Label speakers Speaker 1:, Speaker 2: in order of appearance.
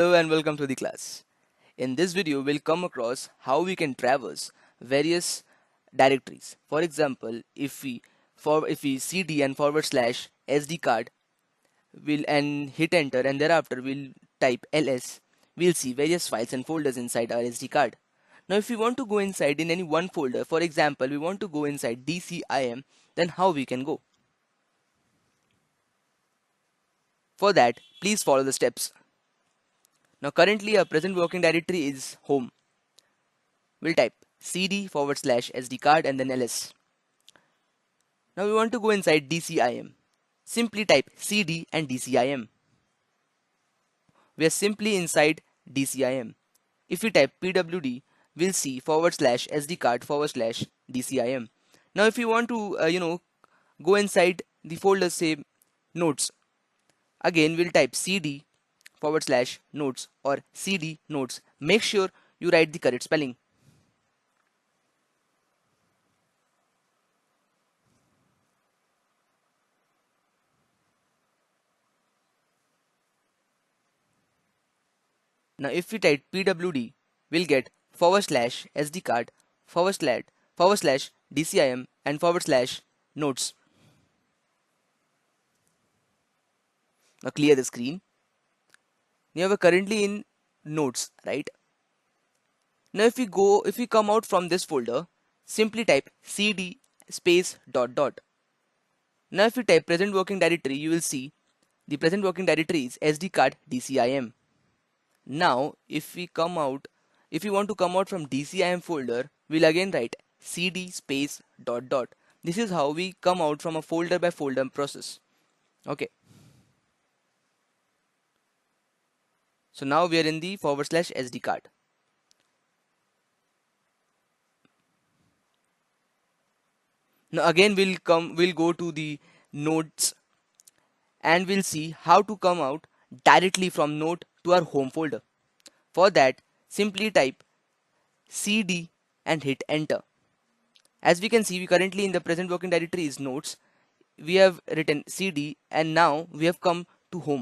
Speaker 1: Hello and welcome to the class. In this video, we'll come across how we can traverse various directories. For example, if we cd and forward slash sd card will and hit enter and thereafter we'll type ls, we'll see various files and folders inside our sd card. Now if we want to go inside in any one folder, for example, we want to go inside DCIM, then how we can go? For that, please follow the steps. Now currently our present working directory is home. We'll type cd forward slash sd card and then ls. Now we want to go inside DCIM. Simply type cd and DCIM. We are simply inside DCIM. If we type pwd, we'll see forward slash sd card forward slash DCIM. Now if you want to go inside the folder, say notes, again we'll type cd forward slash notes or cd notes. Make sure you write the correct spelling. Now if we type pwd, we'll get forward slash sd card forward slash DCIM and forward slash notes. Now clear the screen. Now we're currently in notes, right? Now if we come out from this folder, simply type cd space dot dot. Now if we type present working directory, you will see the present working directory is sd card DCIM. Now if we want to come out from DCIM folder, we'll again write cd space dot dot. This is how we come out from a folder by folder process. Okay. So now we are in the forward slash sd card. Now again we'll go to the notes and we'll see how to come out directly from note to our home folder. For that, simply type cd and hit enter. As we can see, we currently in the present working directory is notes. We have written cd and now we have come to home.